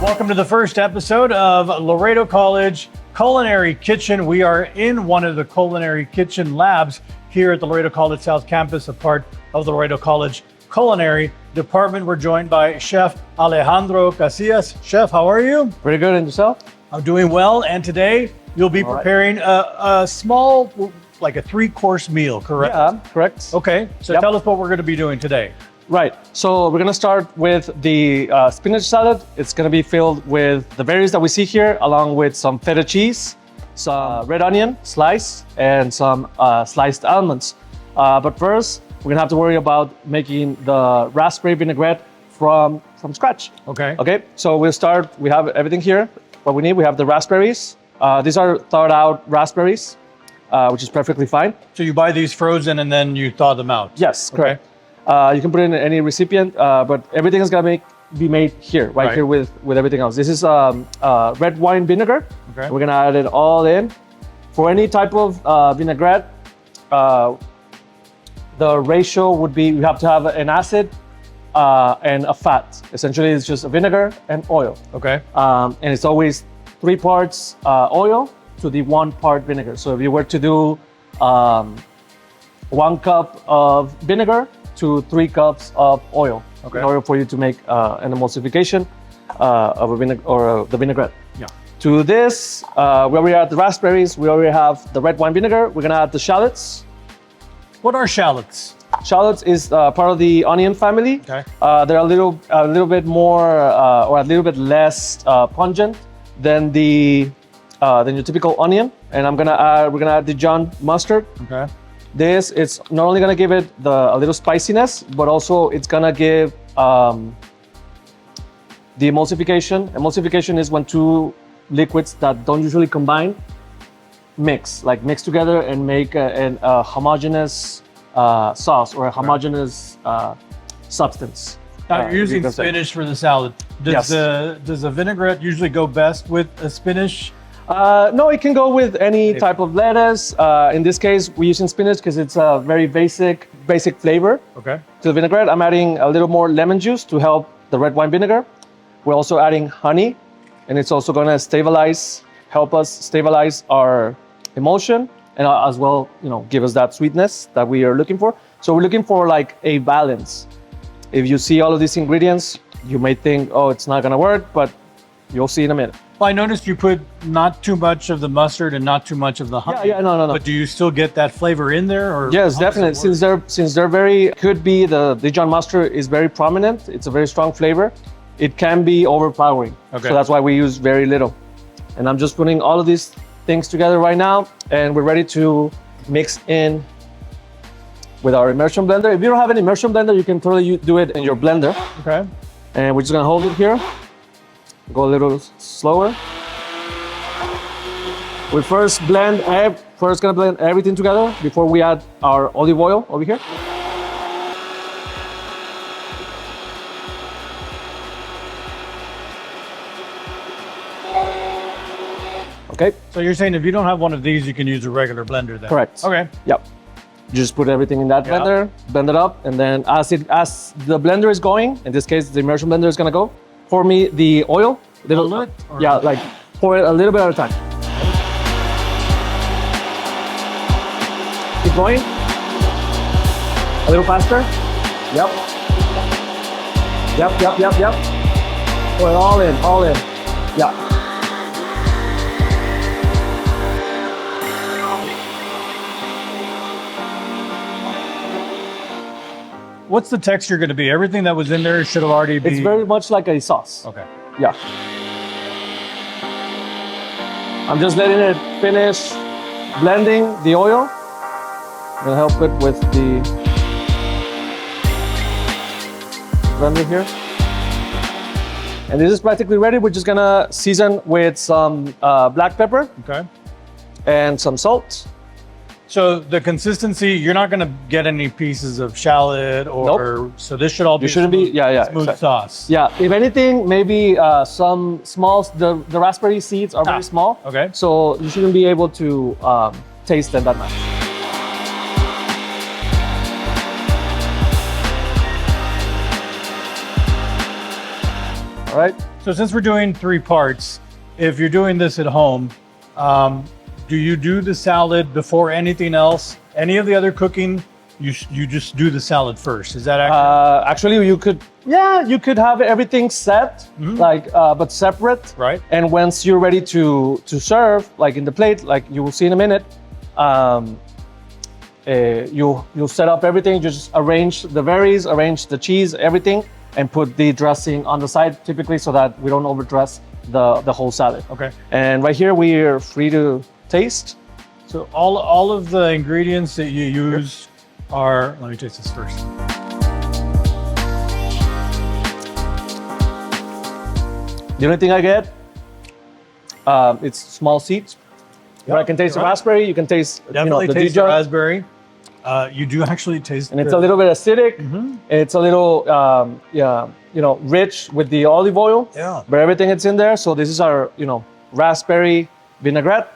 Welcome to the first episode of Laredo College Culinary Kitchen. We are in one of the culinary kitchen labs here at the Laredo College South Campus, a part of the Laredo College Culinary Department. We're joined by Chef Alejandro Casillas. Chef, how are you? Pretty good, and yourself? I'm doing well, and today you'll be preparing a small, like a 3-course meal, correct? Yeah, correct. Okay, so tell us what we're going to be doing today. Right, so we're gonna start with the spinach salad. It's gonna be filled with the berries that we see here, along with some feta cheese, some red onion slice, and some sliced almonds. But first, we're gonna have to worry about making the raspberry vinaigrette from scratch. Okay. Okay, so we'll start, we have everything here. What we need, we have the raspberries. These are thawed out raspberries, which is perfectly fine. So you buy these frozen and then you thaw them out? Yes, Okay. correct. You can put it in any recipient, but everything is gonna be made here, right here with everything else. This is red wine vinegar. Okay. We're gonna add it all in. For any type of vinaigrette, the ratio would be, you have to have an acid and a fat. Essentially, it's just a vinegar and oil. Okay. And it's always 3 parts oil to the 1 part vinegar. So if you were to do 1 cup of vinegar to 3 cups of oil, in order for you to make an emulsification of a vinegar or the vinaigrette. Yeah. To this, we already have the raspberries. We already have the red wine vinegar. We're gonna add the shallots. What are shallots? Shallots is part of the onion family. Okay. They're a little bit more or a little bit less pungent than your typical onion. And we're gonna add Dijon mustard. Okay. This is not only gonna give it a little spiciness, but also it's gonna give the emulsification. Emulsification is when 2 liquids that don't usually combine mix together and make a homogeneous sauce or a homogeneous substance. Now you're using spinach for the salad. Does the vinaigrette usually go best with a spinach? No, it can go with any type of lettuce. In this case, we're using spinach because it's a very basic flavor Okay. to the vinaigrette. I'm adding a little more lemon juice to help the red wine vinegar. We're also adding honey, and it's also going to help us stabilize our emulsion, and as well, give us that sweetness that we are looking for. So we're looking for like a balance. If you see all of these ingredients, you may think, oh, it's not going to work, but you'll see in a minute. Well, I noticed you put not too much of the mustard and not too much of the honey. Yeah, no. But do you still get that flavor in there? Or yes, definitely. Since they're the Dijon mustard is very prominent. It's a very strong flavor. It can be overpowering. Okay. So that's why we use very little. And I'm just putting all of these things together right now, and we're ready to mix in with our immersion blender. If you don't have an immersion blender, you can totally do it in your blender. Okay. And we're just gonna hold it here. Go a little slower. We first gonna blend everything together before we add our olive oil over here. Okay. So you're saying if you don't have one of these, you can use a regular blender then? Correct. Okay. Yep. You just put everything in that blender, blend it up, and then as the blender is going, in this case, the immersion blender is gonna go, pour me the oil. Like pour it a little bit at a time. Keep going. A little faster. Yep. Pour it all in. Yeah. What's the texture going to be? Everything that was in there should have already been... It's very much like a sauce. Okay. Yeah. I'm just letting it finish blending the oil. I'm gonna help it with the blender here. And this is practically ready. We're just gonna season with some black pepper. Okay. And some salt. So the consistency, you're not going to get any pieces of shallot or... Nope. So this should all be smooth exactly. Sauce. Yeah, if anything, maybe some small, the raspberry seeds are very small. Okay. So you shouldn't be able to taste them that much. All right, So since we're doing 3 parts, if you're doing this at home, do you do the salad before anything else? Any of the other cooking, you just do the salad first. Is that accurate? Actually, you could have everything set, but separate. Right. And once you're ready to serve, like in the plate, like you will see in a minute, you'll set up everything. You just arrange the berries, arrange the cheese, everything, and put the dressing on the side, typically, so that we don't overdress the whole salad. Okay. And right here, we are free to taste. So all of the ingredients that you use are, let me taste this first. The only thing I get, it's small seeds. But I can taste the raspberry. You can taste, Definitely the taste the Dijon. raspberry. You do actually taste, And it's a little bit acidic. Mm-hmm. It's a little, rich with the olive oil. Yeah. But everything is in there. So this is our, raspberry vinaigrette.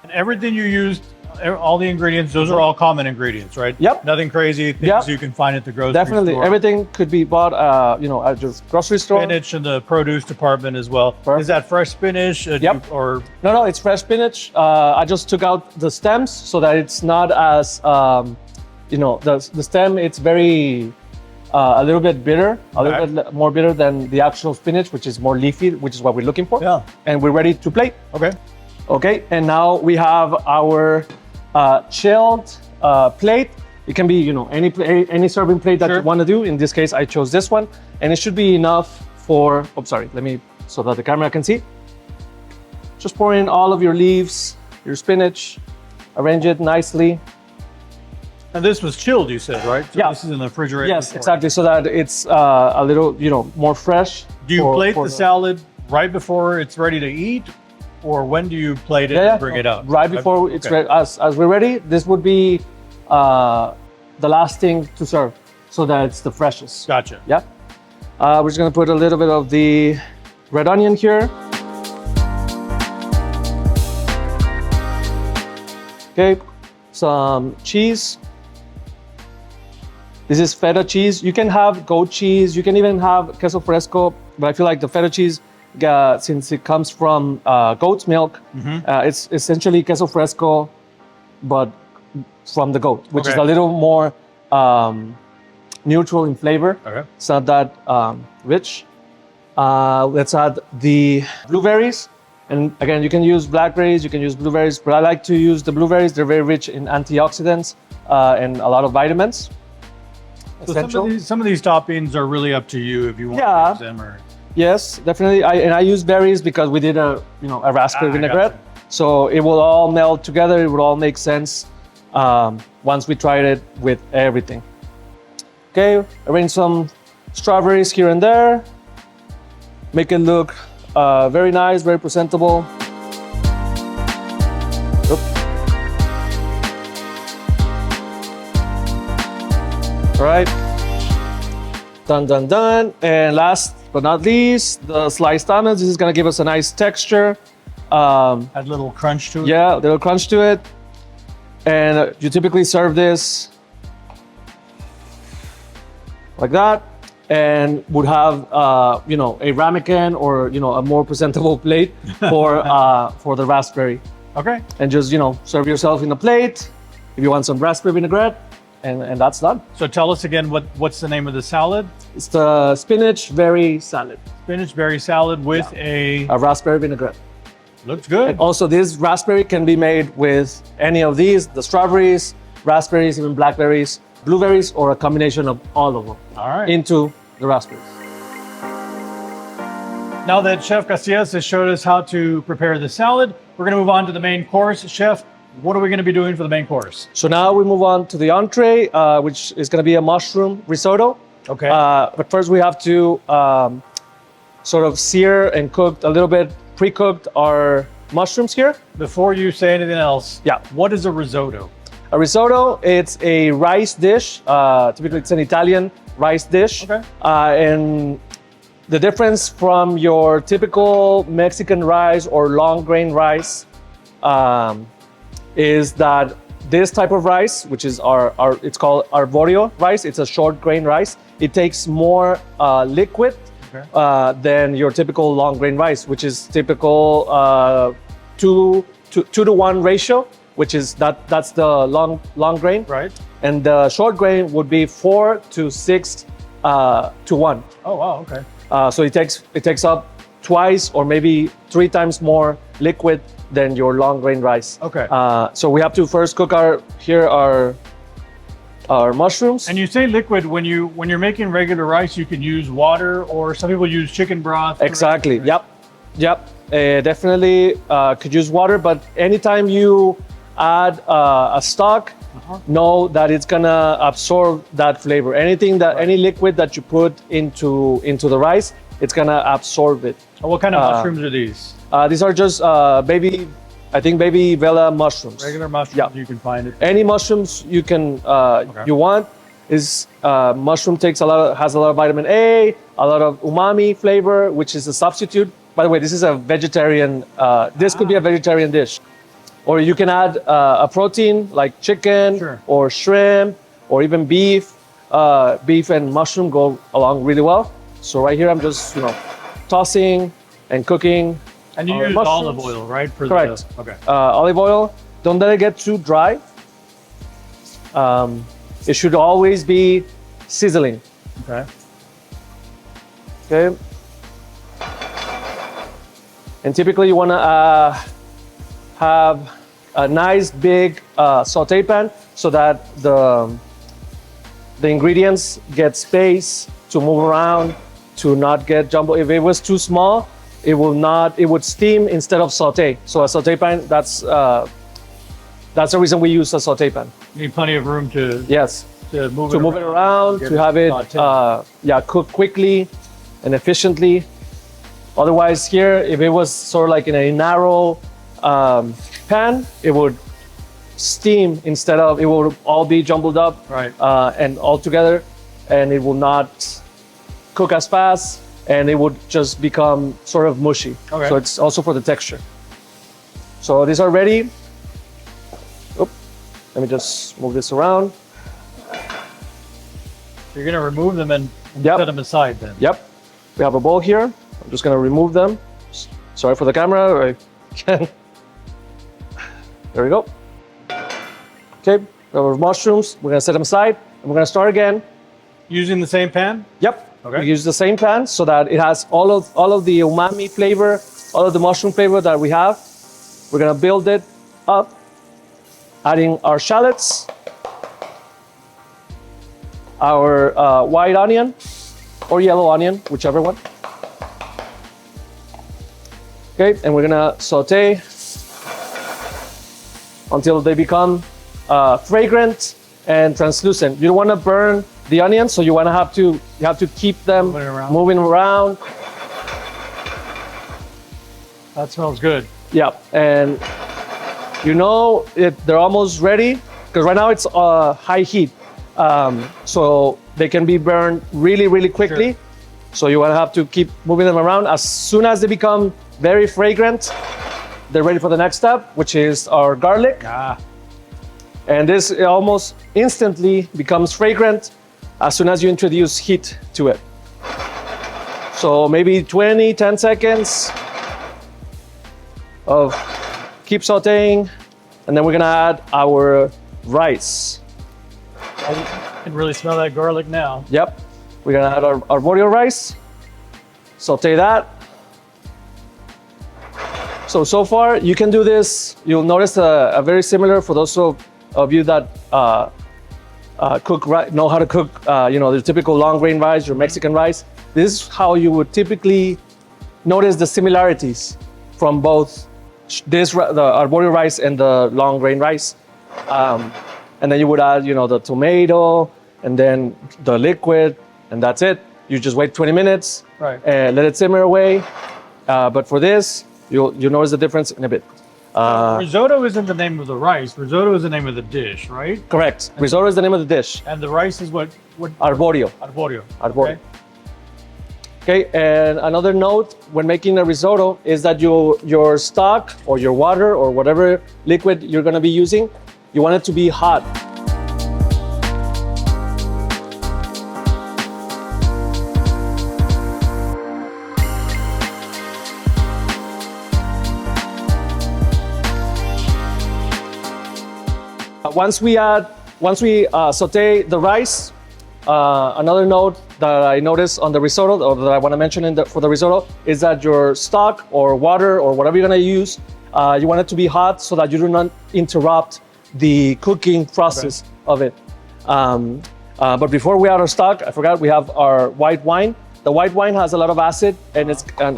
And everything you used, all the ingredients, those are all common ingredients, right? Yep. Nothing crazy, things Yep. you can find at the grocery Definitely, store. everything could be bought, at your grocery store. Spinach in the produce department as well. Perfect. Is that fresh spinach? Yep. Or No, it's fresh spinach. I just took out the stems so that it's not as, the stem. It's very, a little bit bitter, a little bit more bitter than the actual spinach, which is more leafy, which is what we're looking for. Yeah. And we're ready to plate. Okay. Okay, and now we have our chilled plate. It can be, any serving plate that Sure. you want to do. In this case, I chose this one, and it should be enough for. Oh, sorry. So that the camera can see. Just pour in all of your leaves, your spinach, arrange it nicely. And this was chilled, you said, right? So Yeah. This is in the refrigerator. Yes, before. exactly. So that it's a little, more fresh. Do you for- plate for the salad right before it's ready to eat? Or when do you plate it and bring it out? Right before it's Okay. ready. As we're ready, this would be the last thing to serve, so that it's the freshest. Gotcha. Yeah. We're just gonna put a little bit of the red onion here. Okay, some cheese. This is feta cheese. You can have goat cheese. You can even have queso fresco, but I feel like the feta cheese, since it comes from goat's milk, it's essentially queso fresco, but from the goat, which is Okay. a little more neutral in flavor. Okay. It's not that rich. Let's add the blueberries. And again, you can use blackberries, you can use blueberries, but I like to use the blueberries. They're very rich in antioxidants and a lot of vitamins. So Essential. some of these toppings are really up to you if you want Yeah. to use them. Or Yes, definitely. I use berries because we did a raspberry I vinaigrette, gotcha. so it will all melt together. It will all make sense once we tried it with everything. Okay, arrange some strawberries here and there. Make it look very nice, very presentable. Oop. All right. Done, done, done. And last but not least, the sliced almonds. This is gonna give us a nice texture. add a little crunch to it. Yeah, a little crunch to it. And you typically serve this like that, and would have a ramekin or a more presentable plate for the raspberry. Okay. And just serve yourself in a plate if you want some raspberry vinaigrette, and that's done. So tell us again what's the name of the salad? It's the spinach berry salad, Spinach berry salad with a raspberry vinaigrette. looks good. And also, this raspberry can be made with any of these: the strawberries, raspberries, even blackberries, blueberries, or a combination of all of them All right. into the raspberries. Now that Chef Casillas has showed us how to prepare the salad, we're going to move on to the main course. Chef, what are we going to be doing for the main course? So now we move on to the entree, which is going to be a mushroom risotto. Okay. But first we have to sort of sear and cook a little bit, pre-cooked our mushrooms here. Before you say anything else, Yeah. what is a risotto? A risotto, it's a rice dish. Typically it's an Italian rice dish. Okay. And the difference from your typical Mexican rice or long grain rice is that this type of rice, which is it's called arborio rice, it's a short grain rice. It takes more liquid than your typical long grain rice, which is typical 2-to-1 ratio, which is that's the long grain. Right. And the short grain would be 4-to-6 to 1. Oh wow. Okay. So it takes up twice or maybe 3 times more liquid than your long grain rice. Okay. So we have to first cook our mushrooms. And you say liquid when you're making regular rice, you can use water, or some people use chicken broth. Exactly. Yep. Definitely could use water, but anytime you add a stock, know that it's gonna absorb that flavor. Any liquid that you put into the rice, it's gonna absorb it. What kind of mushrooms are these? These are just baby Vela mushrooms. Regular mushrooms. You can find it. Any mushrooms you can you want. Mushroom has a lot of vitamin A, a lot of umami flavor, which is a substitute. By the way, this is a vegetarian. This could be a vegetarian dish, or you can add a protein like chicken or shrimp or even beef. Beef and mushroom go along really well. So right here, I'm just tossing and cooking. And you use olive oil, right? Correct. Okay. Olive oil. Don't let it get too dry. It should always be sizzling. Okay. Okay. And typically you want to have a nice big saute pan so that the ingredients get space to move around, to not get jumbled. If it was too small, it would steam instead of saute. So a saute pan, that's the reason we use a saute pan. You need plenty of room to move it around, to have it cook quickly and efficiently. Otherwise, here, if it was sort of like in a narrow pan, it would steam instead of, it would all be jumbled up and all together, and it will not cook as fast, and it would just become sort of mushy. Okay. So it's also for the texture. So these are ready. Oop. Let me just move this around. You're gonna remove them and set them aside then. Yep. We have a bowl here. I'm just gonna remove them. Sorry for the camera. There we go. Okay, we have our mushrooms. We're gonna set them aside, and we're gonna start again. Using the same pan? Yep. Okay. We use the same pan so that it has all of the umami flavor, all of the mushroom flavor that we have. We're gonna build it up, adding our shallots, our white onion or yellow onion, whichever one. Okay, and we're gonna saute until they become fragrant and translucent. You don't want to burn the onions, so you have to keep them moving around. That smells good. Yeah, and they're almost ready because right now it's high heat, so they can be burned really, really quickly. Sure. So you want to have to keep moving them around. As soon as they become very fragrant, they're ready for the next step, which is our garlic. And this almost instantly becomes fragrant as soon as you introduce heat to it. So maybe 10 seconds of keep sauteing, and then we're gonna add our rice. I can really smell that garlic now. Yep. We're gonna add our arborio rice, saute that. So far, you can do this. You'll notice a very similar for those of you that know how to cook, the typical long grain rice, your Mexican rice. This is how you would typically notice the similarities from both the arborio rice and the long grain rice. And then you would add, the tomato and then the liquid, and that's it. You just wait 20 minutes and let it simmer away. But for this, you'll notice the difference in a bit. Risotto isn't the name of the rice. Risotto is the name of the dish, right? Correct. Risotto is the name of the dish. And the rice is what? Arborio. Arborio. Okay. And another note when making a risotto is that your stock or your water or whatever liquid you're going to be using, you want it to be hot. once we saute the rice, another note that I noticed on the risotto, or that I want to mention for the risotto, is that your stock or water or whatever you're going to use, you want it to be hot so that you do not interrupt the cooking process of it. But before we add our stock, I forgot we have our white wine. The white wine has a lot of acid and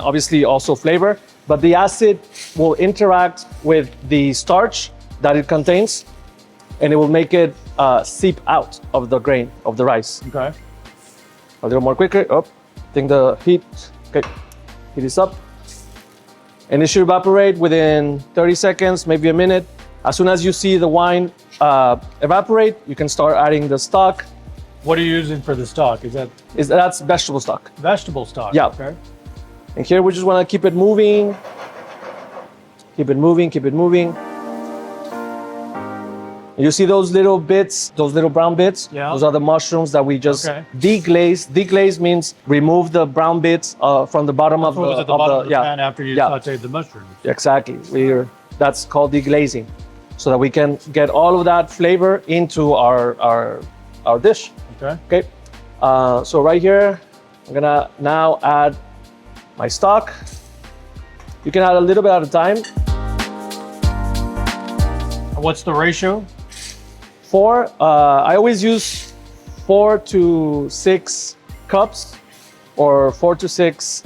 obviously also flavor, but the acid will interact with the starch that it contains, and it will make it seep out of the grain of the rice. Okay. A little more quicker. Oh, I think the heat. Okay, heat is up, and it should evaporate within 30 seconds, maybe a minute. As soon as you see the wine evaporate, you can start adding the stock. What are you using for the stock? That's vegetable stock. Vegetable stock? Yeah. Okay. And here we just want to keep it moving. Keep it moving, keep it moving. You see those little bits, those little brown bits? Yeah. Those are the mushrooms that we just deglaze. Deglaze means remove the brown bits from the bottom of the, at the bottom of the pan after you sauteed the mushrooms. Exactly. That's called deglazing, so that we can get all of that flavor into our dish. Okay. So right here, I'm gonna now add my stock. You can add a little bit at a time. What's the ratio? 4. I always use 4 to 6 cups, or 4 to 6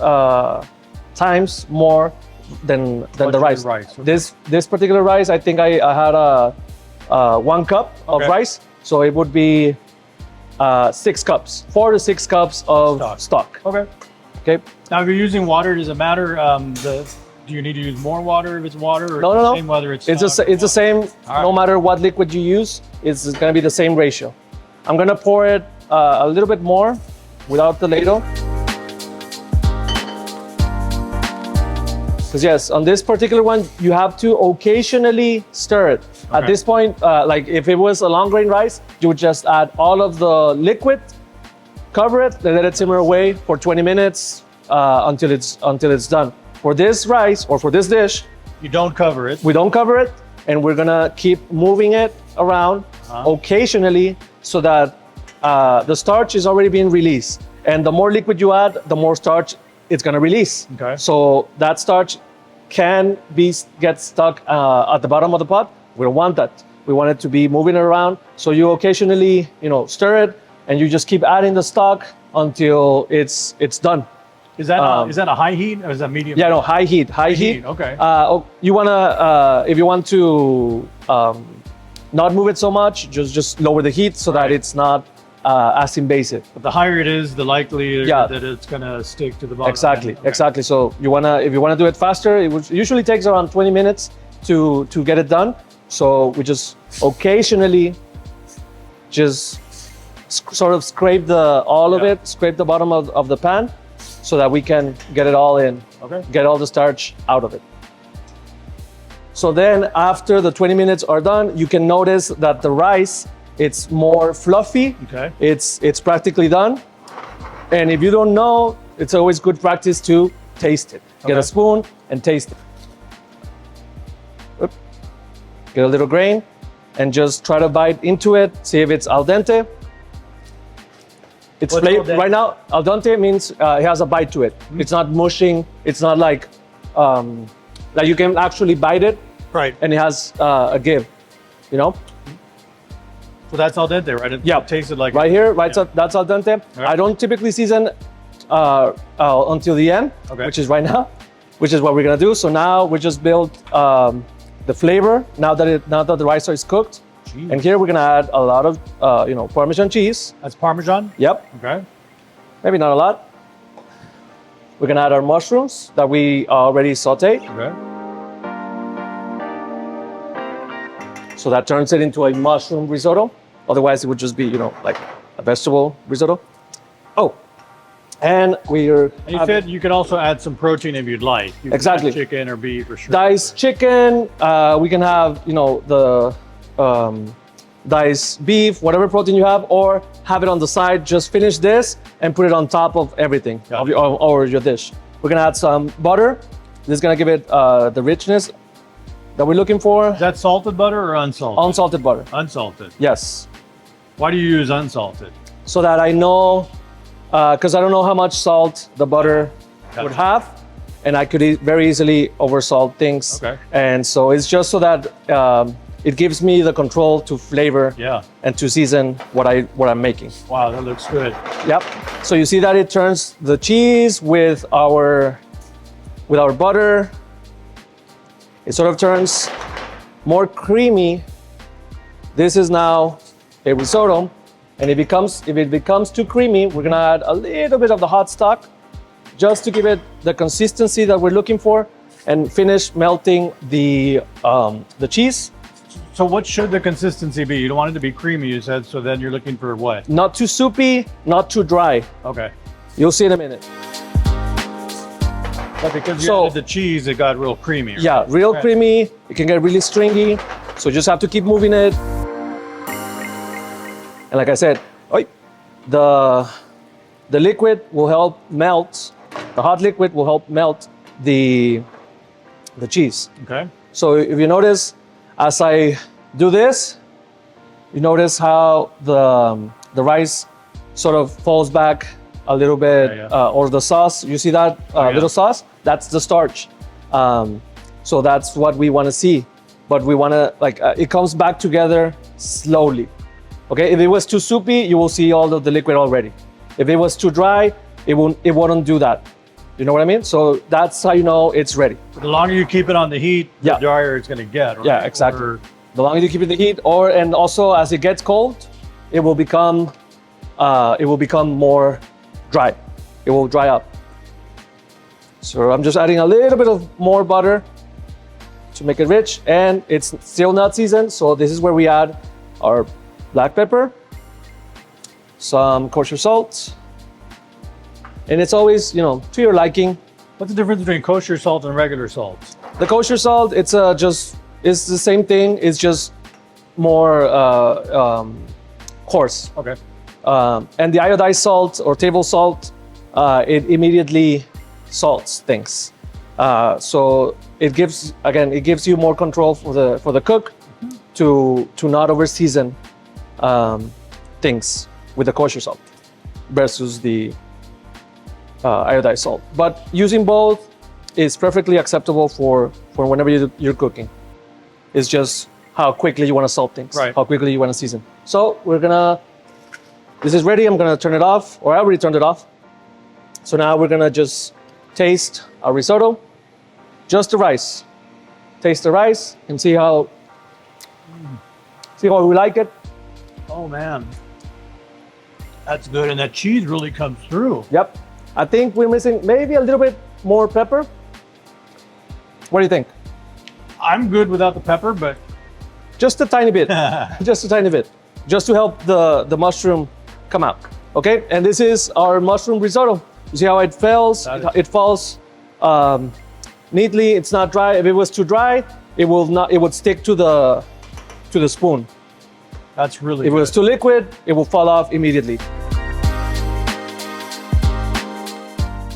times more than the rice. Okay. This particular rice, I think I had 1 cup of rice, so it would be 6 cups, 4 to 6 cups of stock. Okay. Now, if you're using water, does it matter? Do you need to use more water if it's water, or No. the same whether it's the same. No matter what liquid you use, it's going to be the same ratio. I'm going to pour it a little bit more without the ladle. Because yes, on this particular one, you have to occasionally stir it. At this point, like if it was a long grain rice, you would just add all of the liquid, cover it, and let it simmer away for 20 minutes until it's done. For this rice or for this dish, you don't cover it. We don't cover it, and we're gonna keep moving it around occasionally so that the starch is already being released. And the more liquid you add, the more starch it's gonna release. Okay. So that starch can get stuck at the bottom of the pot. We don't want that. We want it to be moving around. So you occasionally, stir it, and you just keep adding the stock until it's done. Is that a high heat or is that medium? Yeah, no, high heat. High heat. Okay. You wanna, if you want to not move it so much, just lower the heat so that it's not as invasive. But the higher it is, the likelier that it's gonna stick to the bottom. Exactly. So if you wanna do it faster, it usually takes around 20 minutes to get it done. So we just occasionally just sort of scrape scrape the bottom of the pan, so that we can get it all in, get all the starch out of it. So then after the 20 minutes are done, you can notice that the rice, it's more fluffy. Okay. It's practically done. And if you don't know, it's always good practice to taste it. Get a spoon and taste it. Oop. Get a little grain and just try to bite into it, see if it's al dente. It's flavored right now. Al dente means it has a bite to it. It's not mushing. It's not like you can actually bite it. Right. And it has a give, So that's al dente, right? It tasted like right here, right? So that's al dente. Right. I don't typically season until the end, which is right now, which is what we're gonna do. So now we just build the flavor. Now that the rice is cooked. And here we're gonna add a lot of, Parmesan cheese. That's Parmesan? Yep. Okay. Maybe not a lot. We're gonna add our mushrooms that we already sauteed. Okay. So that turns it into a mushroom risotto. Otherwise, it would just be, like a vegetable risotto. Oh, and you can also add some protein if you'd like. You can exactly. add chicken or beef or shrimp. Diced chicken. We can have, the diced beef, whatever protein you have, or have it on the side. Just finish this and put it on top of everything of your dish. We're gonna add some butter. This is gonna give it the richness. that we're looking for. Is that salted butter or unsalted? Unsalted butter. Unsalted. Yes. Why do you use unsalted? So that I know, because I don't know how much salt the butter would have, and I could very easily oversalt things. Okay. And so it's just so that it gives me the control to flavor and to season what I'm making. Wow, that looks good. Yep. So you see that it turns the cheese with our butter. It sort of turns more creamy. This is now a risotto, and if it becomes too creamy, we're gonna add a little bit of the hot stock just to give it the consistency that we're looking for, and finish melting the cheese. So what should the consistency be? You don't want it to be creamy, you said, so then you're looking for what? Not too soupy, not too dry. Okay. You'll see in a minute. But because you added the cheese, it got real creamy. Right? Yeah, real creamy. It can get really stringy, so you just have to keep moving it. And like I said, the liquid will help melt. The hot liquid will help melt the cheese. Okay. So if you notice, as I do this, you notice how the rice sort of falls back a little bit, or the sauce. You see that little sauce? That's the starch. So that's what we want to see. But we want to it comes back together slowly. Okay. If it was too soupy, you will see all of the liquid already. If it was too dry, it wouldn't do that. You know what I mean? So that's how you know it's ready. The longer you keep it on the heat, the drier it's going to get. Right? Yeah, exactly. The longer you keep it in the heat, and also as it gets cold, it will become more dry. It will dry up. So I'm just adding a little bit of more butter to make it rich, and it's still not seasoned. So this is where we add our black pepper, some kosher salt, and it's always, to your liking. What's the difference between kosher salt and regular salt? The kosher salt, it's the same thing. It's just more coarse. Okay. And the iodized salt or table salt, it immediately salts things. So it gives you more control for the cook to not over season things with the kosher salt versus the iodized salt. But using both is perfectly acceptable for whenever you're cooking. It's just how quickly you want to salt things, how quickly you want to season. So this is ready. I'm gonna turn it off, or I already turned it off. So now we're gonna just taste our risotto, just the rice. Taste the rice and see how we like it. Oh man, that's good, and that cheese really comes through. Yep. I think we're missing maybe a little bit more pepper. What do you think? I'm good without the pepper, but just a tiny bit, just a tiny bit, just to help the mushroom come out. Okay, and this is our mushroom risotto. You see how it falls? It falls neatly. It's not dry. If it was too dry, it would stick to the spoon. That's really If it was too liquid, it will fall off immediately.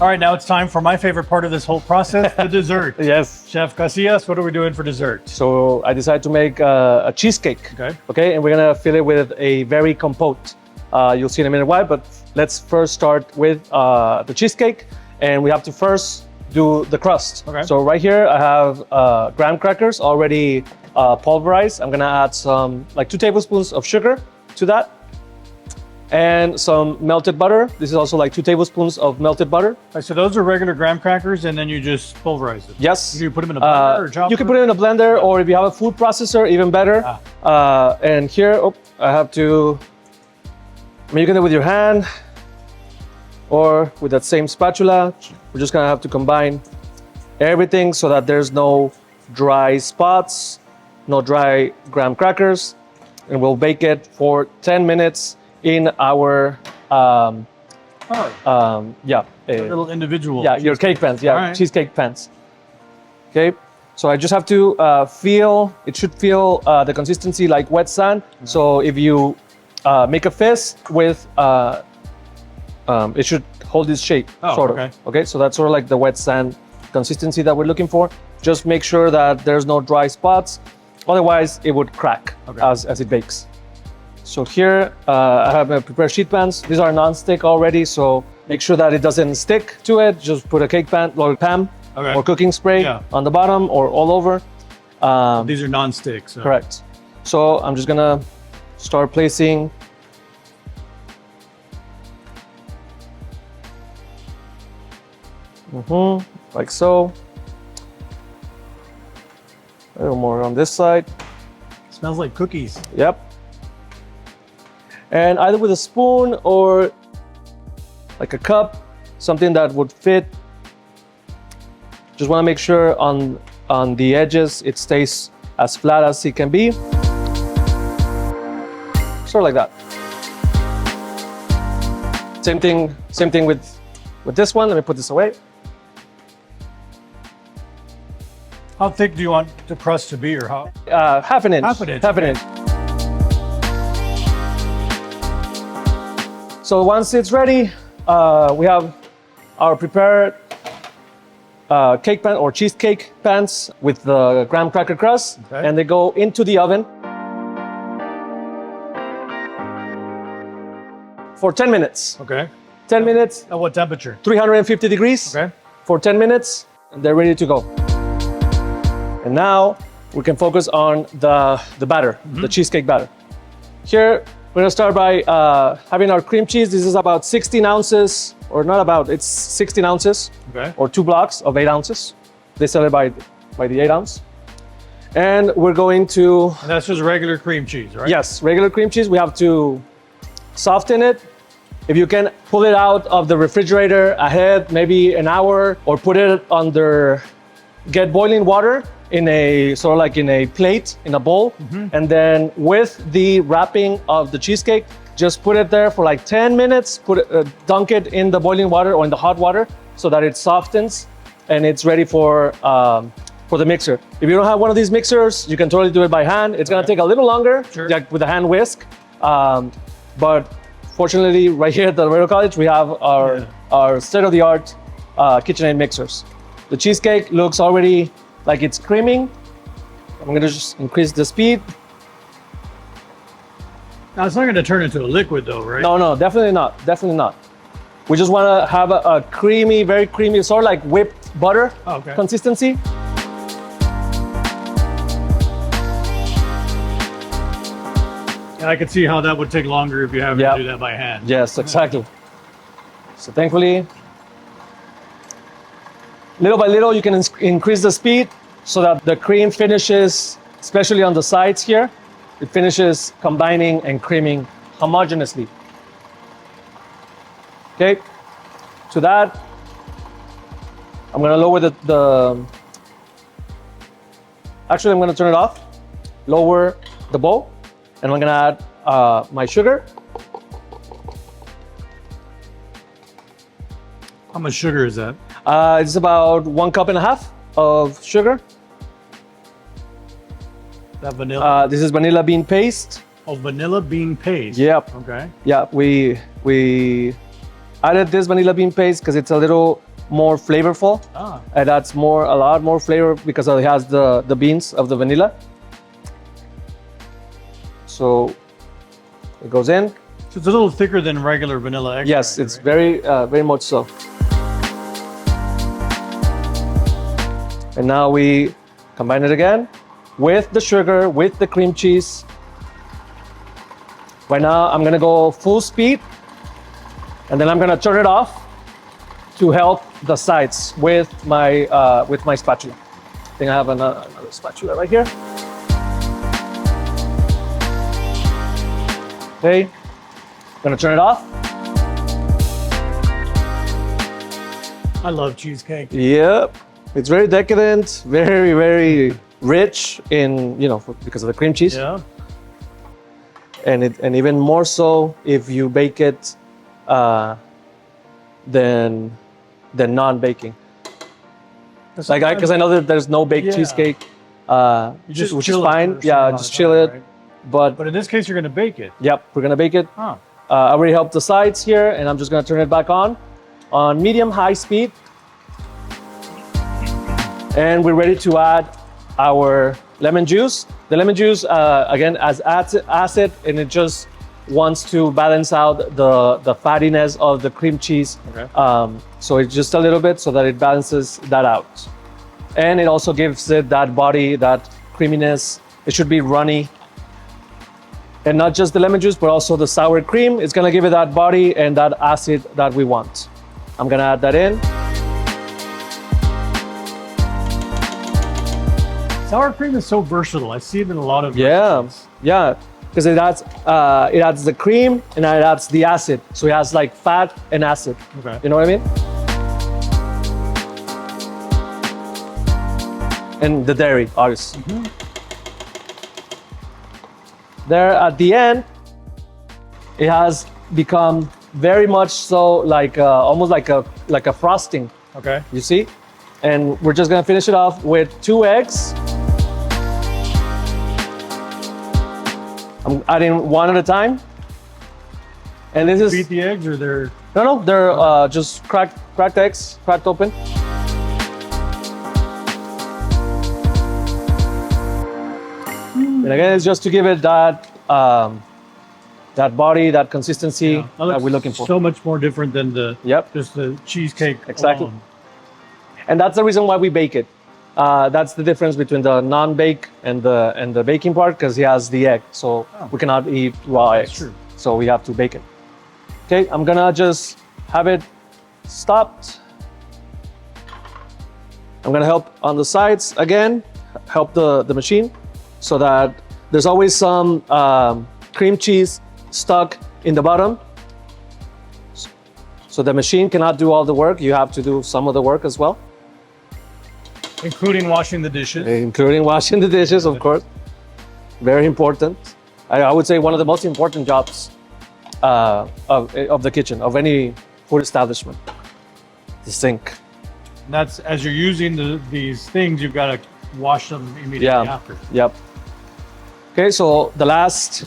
All right, now it's time for my favorite part of this whole process, the dessert. Yes. Chef Casillas, what are we doing for dessert? So I decided to make a cheesecake. Okay, and we're gonna fill it with a berry compote. You'll see in a minute why, but let's first start with the cheesecake, and we have to first do the crust. Okay. So right here I have graham crackers already pulverized. I'm gonna add some 2 tablespoons of sugar to that, and some melted butter. This is also 2 tablespoons of melted butter. Right, so those are regular graham crackers, and then you just pulverize them. Yes. You put them in a blender or chopper? You can put it in a blender, or if you have a food processor, even better. And here, I have to. You can do it with your hand or with that same spatula. We're just gonna have to combine everything so that there's no dry spots, no dry graham crackers, and we'll bake it for 10 minutes in our little individual. Yeah, your cake pans. Yeah, right. Cheesecake pans. Okay, so I just have to feel. It should feel the consistency like wet sand. So if you make a fist with, it should hold this shape, sort of. Okay, so that's sort of like the wet sand consistency that we're looking for. Just make sure that there's no dry spots. Otherwise, it would crack as it bakes. So here, I have my prepared sheet pans. These are non-stick already, so make sure that it doesn't stick to it. Just put a cake pan or PAM or cooking spray on the bottom or all over. These are non-stick. So. Correct. So I'm just gonna start placing like so. A little more on this side. Smells like cookies. Yep. And either with a spoon or like a cup, something that would fit. Just want to make sure on the edges it stays as flat as it can be. Sort of like that. Same thing with this one. Let me put this away. How thick do you want the crust to be, or how? Half an inch. Half an inch. Half an inch. So once it's ready, we have our prepared cake pan or cheesecake pans with the graham cracker crust, and they go into the oven for 10 minutes. Okay. 10 minutes. At what temperature? 350 degrees. Okay. For 10 minutes, and they're ready to go. And now we can focus on the batter, the cheesecake batter. Here, we're gonna start by having our cream cheese. This is about 16 ounces, or not about, it's 16 ounces, or 2 blocks of 8 ounces. They sell it by the 8 ounce. And we're going to... And that's just regular cream cheese, right? Yes, regular cream cheese. We have to soften it. If you can pull it out of the refrigerator ahead, maybe an hour, or put it under, get boiling water in a sort of like in a plate, in a bowl, and then with the wrapping of the cheesecake, just put it there for like 10 minutes, dunk it in the boiling water or in the hot water so that it softens and it's ready for the mixer. If you don't have one of these mixers, you can totally do it by hand. It's gonna take a little longer, like with a hand whisk, but fortunately right here at the Laredo College, we have our state-of-the-art KitchenAid mixers. The cheesecake looks already like it's creaming. I'm gonna just increase the speed. Now it's not gonna turn into a liquid though, right? No, definitely not, definitely not. We just wanna have a creamy, very creamy, sort of like whipped butter consistency. And I could see how that would take longer if you have to do that by hand. Yes, exactly. So thankfully, little by little, you can increase the speed so that the cream finishes, especially on the sides here, it finishes combining and creaming homogeneously. Okay, to that, I'm gonna lower actually I'm gonna turn it off, lower the bowl, and I'm gonna add my sugar. How much sugar is that? It's about 1.5 cups of sugar. That vanilla? This is vanilla bean paste. Oh, vanilla bean paste. Yep. Okay. Yeah, we added this vanilla bean paste because it's a little more flavorful. It adds a lot more flavor because it has the beans of the vanilla. So it goes in. So it's a little thicker than regular vanilla extract. Yes, it's very much so. And now we combine it again with the sugar, with the cream cheese. Right now, I'm gonna go full speed, and then I'm gonna turn it off to help the sides with my spatula. I think I have another spatula right here. Okay, I'm gonna turn it off. I love cheesecake. Yep, it's very decadent, very, very rich in, because of the cream cheese. Yeah. And even more so if you bake it than non-baking. Because I know that there's no baked cheesecake, which is fine. Yeah, just chill it. Right? But in this case, you're gonna bake it. Yep, we're gonna bake it. I already helped the sides here, and I'm just gonna turn it back on medium-high speed. And we're ready to add our lemon juice. The lemon juice, again, as acid, and it just wants to balance out the fattiness of the cream cheese. Okay. So it's just a little bit so that it balances that out. And it also gives it that body, that creaminess. It should be runny. And not just the lemon juice, but also the sour cream. It's gonna give it that body and that acid that we want. I'm gonna add that in. Sour cream is so versatile. I see it in a lot of Yeah, because it adds the cream and it adds the acid. So it has like fat and acid. Okay. You know what I mean? And the dairy, obviously. There at the end, it has become very much so like almost like a frosting. Okay. You see? And we're just gonna finish it off with 2 eggs. I'm adding one at a time. And this is Beat the eggs, or they're no, they're just cracked eggs, cracked open. And again, it's just to give it that that body, that consistency that we're looking for. So much more different than just the cheesecake. Exactly. alone. And that's the reason why we bake it. That's the difference between the non-bake and the baking part, because he has the egg. So we cannot eat raw eggs. true. So we have to bake it. Okay, I'm gonna just have it stopped. I'm gonna help on the sides again, help the machine, so that there's always some cream cheese stuck in the bottom. So the machine cannot do all the work. You have to do some of the work as well. Including washing the dishes. Including washing the dishes, of course. Very important. I would say one of the most important jobs of the kitchen, of any food establishment. The sink. And that's, as you're using these things, you've got to wash them immediately after. Yep. Okay, so the last,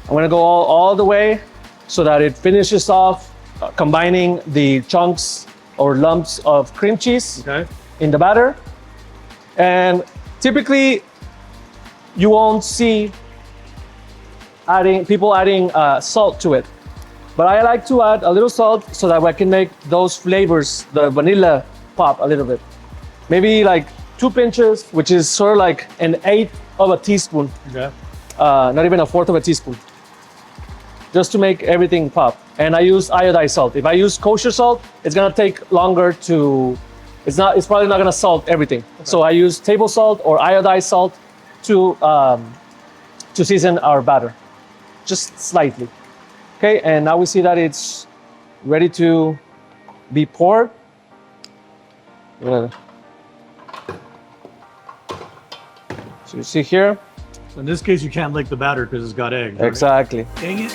I'm gonna go all the way so that it finishes off combining the chunks or lumps of cream cheese in the batter. And typically, you won't see people adding salt to it. But I like to add a little salt so that I can make those flavors, the vanilla, pop a little bit. Maybe like 2 pinches, which is sort of like 1/8 of a teaspoon. Okay. Not even 1/4 of a teaspoon. Just to make everything pop. And I use iodized salt. If I use kosher salt, it's gonna take longer to, it's probably not gonna salt everything. Okay. So I use table salt or iodized salt to season our batter, just slightly. Okay, and now we see that it's ready to be poured. So you see here. So in this case, you can't lick the batter because it's got eggs. Right? Exactly. Dang it.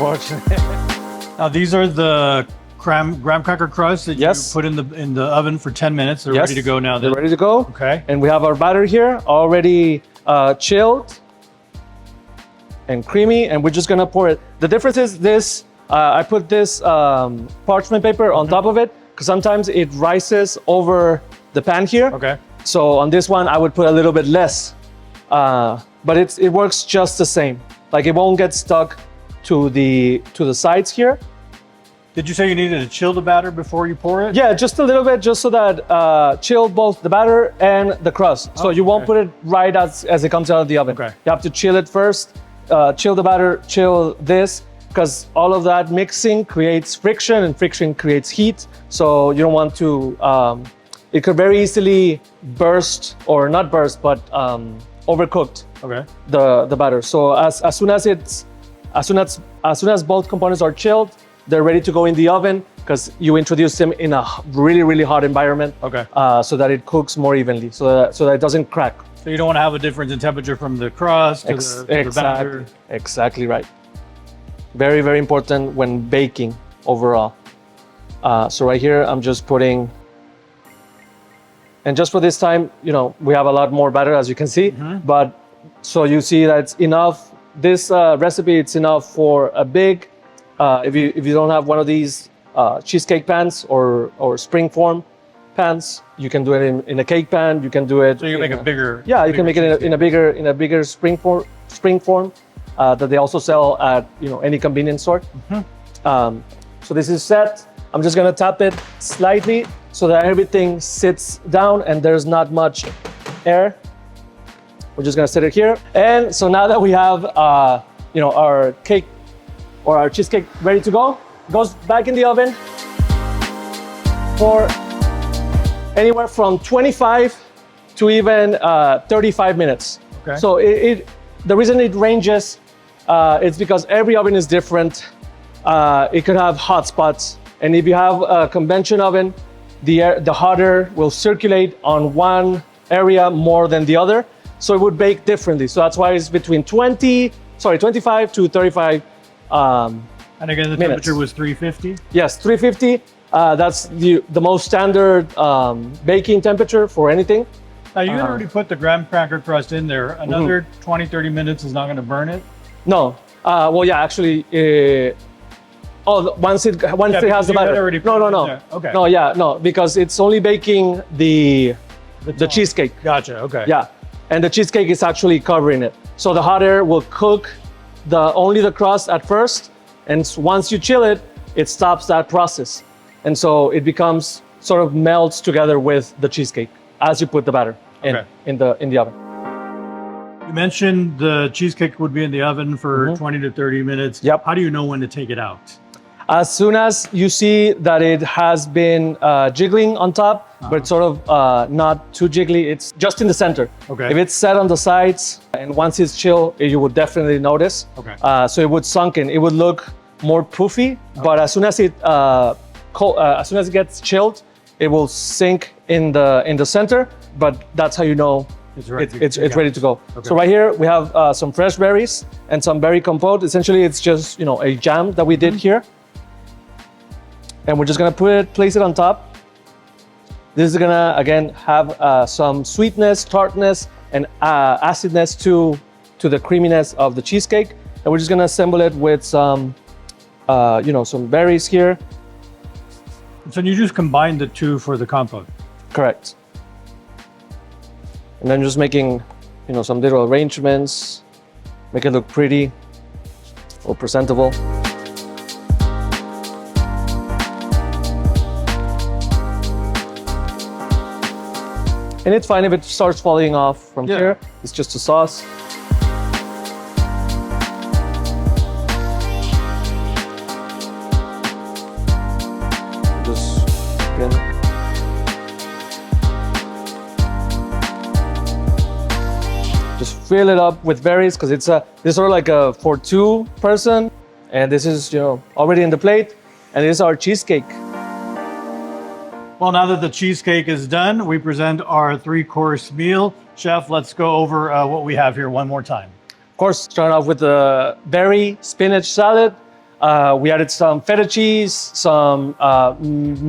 Now these are the graham cracker crusts that you put in the oven for 10 minutes. They're ready to go now. They're ready to go. Okay. And we have our batter here already chilled and creamy, and we're just gonna pour it. The difference is this, I put this parchment paper on top of it because sometimes it rises over the pan here. Okay. So on this one, I would put a little bit less, but it works just the same. Like it won't get stuck to the sides here. Did you say you needed to chill the batter before you pour it? Yeah, just a little bit, just so that chill both the batter and the crust. So you won't put it right as it comes out of the oven. Okay. You have to chill it first, chill the batter, chill this, because all of that mixing creates friction, and friction creates heat. So you don't want to, it could very easily burst, or not burst, but overcooked. Okay. The batter. So as soon as both components are chilled, they're ready to go in the oven, because you introduce them in a really, really hot environment. Okay. So that it cooks more evenly, so that it doesn't crack. So you don't want to have a difference in temperature from the crust to the batter. Exactly right. Very, very important when baking overall. So right here, I'm just putting, and just for this time, we have a lot more batter, as you can see, but so you see that it's enough. This recipe, it's enough for a big, if you don't have one of these cheesecake pans or spring form, pans. You can do it in a cake pan. You can do it. So you can make a bigger. Yeah, you can make it in a cheesecake. bigger spring form that they also sell at any convenience store. So this is set. I'm just gonna tap it slightly so that everything sits down and there's not much air. We're just gonna set it here. And so now that we have our cake or our cheesecake ready to go, it goes back in the oven for anywhere from 25 to even 35 minutes. Okay. So the reason it ranges, it's because every oven is different. It could have hot spots, and if you have a convention oven, the hot air will circulate on one area more than the other, so it would bake differently. So that's why it's between 25 to 35 And again, the minutes. temperature was 350. Yes, 350. That's the most standard baking temperature for anything. Now you had already put the graham cracker crust in there. Another 20, 30 minutes is not going to burn it. No. Well, yeah, actually. Once it has the you had batter. already put it in No. there. Okay. No, yeah, no, because it's only baking the cheesecake. Gotcha. Okay. Yeah, and the cheesecake is actually covering it. So the hot air will cook only the crust at first, and once you chill it, it stops that process, and so it becomes sort of melts together with the cheesecake as you put the batter in the oven. You mentioned the cheesecake would be in the oven for 20 to 30 minutes. Yep. How do you know when to take it out? As soon as you see that it has been jiggling on top, but it's sort of not too jiggly, it's just in the center. Okay. If it's set on the sides and once it's chill, you would definitely notice. Okay. So it would sunken. It would look more poofy, but as soon as it gets chilled, it will sink in the center. But that's how you know It's ready. it's ready to go. Okay. So right here we have some fresh berries and some berry compote. Essentially, it's just a jam that we did here. And we're just gonna place it on top. This is gonna again have some sweetness, tartness, and acidness to the creaminess of the cheesecake. And we're just gonna assemble it with some berries here. So you just combine the two for the compote. Correct. And then just making some little arrangements, make it look pretty or presentable. And it's fine if it starts falling off from here. It's just a sauce. Just fill it up with berries because it's sort of like a for two person, and this is already in the plate, and this is our cheesecake. Well, now that the cheesecake is done, we present our 3-course meal. Chef, let's go over what we have here one more time. Of course, starting off with the Berry Spinach Salad. We added some feta cheese, some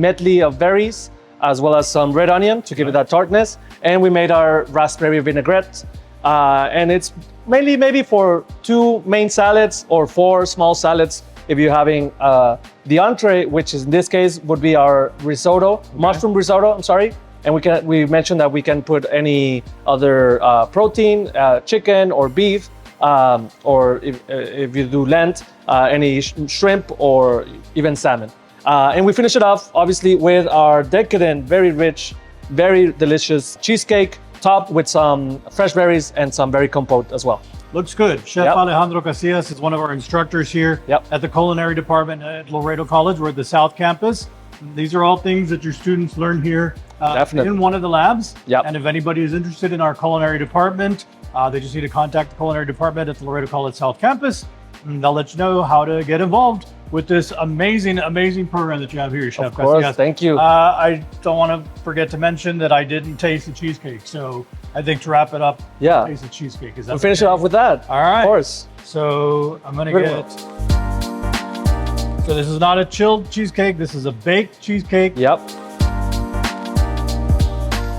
medley of berries, as well as some red onion to give it that tartness. And we made our Raspberry Vinaigrette. And it's mainly maybe for 2 main salads or 4 small salads if you're having the entree, which is in this case would be our risotto, mushroom risotto, I'm sorry. And we mentioned that we can put any other protein, chicken or beef, or if you do Lent, any shrimp or even salmon. And we finish it off obviously with our decadent, very rich, very delicious cheesecake topped with some fresh berries and some berry compote as well. Looks good. Chef Alejandro Casillas is one of our instructors here at the Culinary Department at Laredo College. We're at the South Campus. These are all things that your students learn here in one of the labs. And if anybody is interested in our Culinary Department, they just need to contact the Culinary Department at the Laredo College South Campus. And they'll let you know how to get involved with this amazing, amazing program that you have here, Chef. Of course, Casillas. thank you. I don't want to forget to mention that I didn't taste the cheesecake. So I think to wrap it up, taste the cheesecake. Is that we'll finish it off with that. All right. Of course. So I'm going to get... So this is not a chilled cheesecake. This is a baked cheesecake. Yep.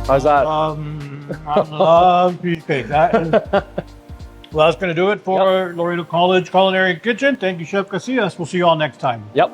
How's that? I love cheesecake. That is... Well, that's going to do it for Laredo College Culinary Kitchen. Thank you, Chef Casillas. We'll see you all next time. Yep.